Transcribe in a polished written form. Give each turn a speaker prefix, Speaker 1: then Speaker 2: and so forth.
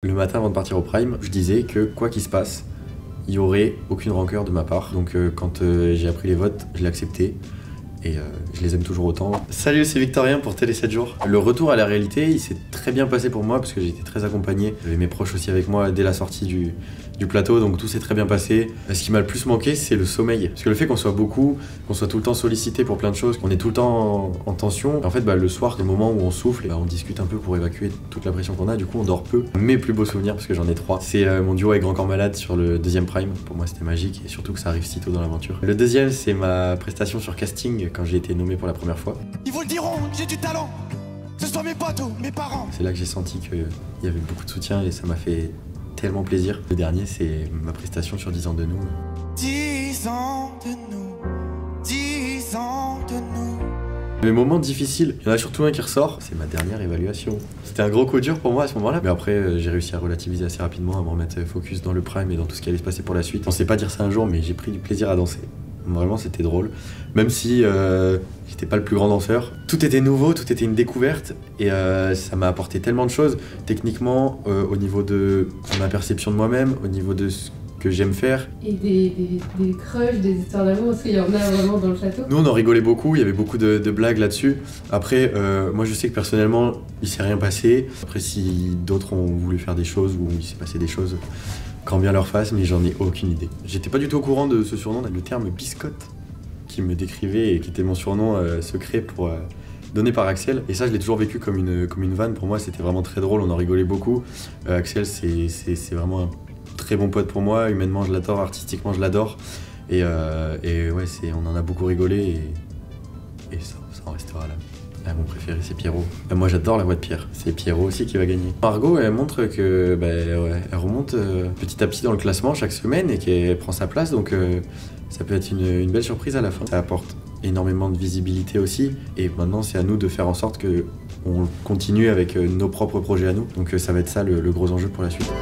Speaker 1: Le matin avant de partir au Prime, je disais que quoi qu'il se passe, il n'y aurait aucune rancœur de ma part. Donc quand j'ai appris les votes, je l'ai accepté. Et je les aime toujours autant. Salut, c'est Victorien pour Télé 7 jours. Le retour à la réalité, il s'est très bien passé pour moi parce que j'ai été très accompagné. J'avais mes proches aussi avec moi dès la sortie du plateau, donc tout s'est très bien passé. Ce qui m'a le plus manqué, c'est le sommeil. Parce que le fait qu'on soit beaucoup, qu'on soit tout le temps sollicité pour plein de choses, qu'on est tout le temps en tension, en fait le soir, des moments où on souffle, on discute un peu pour évacuer toute la pression qu'on a, du coup on dort peu. Mes plus beaux souvenirs, parce que j'en ai 3, c'est mon duo avec Grand Corps Malade sur le deuxième Prime. Pour moi c'était magique et surtout que ça arrive si tôt dans l'aventure. Le deuxième, c'est ma prestation sur casting quand j'ai été nommé pour la première fois.
Speaker 2: Ils vous le diront, j'ai du talent, que ce soit mes potes ou mes parents.
Speaker 1: C'est là que j'ai senti qu'il y avait beaucoup de soutien et ça m'a fait tellement plaisir. Le dernier, c'est ma prestation sur 10 ans de nous.
Speaker 2: 10 ans de nous, 10 ans de nous.
Speaker 1: Les moments difficiles, il y en a surtout un qui ressort, c'est ma dernière évaluation. C'était un gros coup dur pour moi à ce moment-là, mais après j'ai réussi à relativiser assez rapidement, à me remettre focus dans le Prime et dans tout ce qui allait se passer pour la suite. On sait pas dire ça un jour, mais j'ai pris du plaisir à danser. Vraiment, c'était drôle. Même si j'étais pas le plus grand danseur. Tout était nouveau, tout était une découverte. Et ça m'a apporté tellement de choses. Techniquement, au niveau de ma perception de moi-même, au niveau de ce que j'aime faire.
Speaker 3: Et des crushs, des histoires d'amour, parce qu'il y en a vraiment dans le château.
Speaker 1: Nous, on en rigolait beaucoup, il y avait beaucoup de blagues là-dessus. Après, moi, je sais que personnellement, il s'est rien passé. Après, si d'autres ont voulu faire des choses ou il s'est passé des choses, quand bien leur face, mais j'en ai aucune idée. J'étais pas du tout au courant de ce surnom, le terme biscotte, qui me décrivait et qui était mon surnom secret pour donné par Axel. Et ça, je l'ai toujours vécu comme une vanne. Pour moi, c'était vraiment très drôle, on en rigolait beaucoup. Axel, c'est vraiment un très bon pote pour moi. Humainement, je l'adore, artistiquement, je l'adore. Et ouais, on en a beaucoup rigolé et ça en restera là. Mon préféré, c'est Pierrot. Moi, j'adore la voix de Pierre. C'est Pierrot aussi qui va gagner. Margot, elle montre que ouais, elle remonte petit à petit dans le classement chaque semaine et qu'elle prend sa place. Donc, ça peut être une belle surprise à la fin. Ça apporte énormément de visibilité aussi. Et maintenant, c'est à nous de faire en sorte qu'on continue avec nos propres projets à nous. Donc, ça va être ça le gros enjeu pour la suite.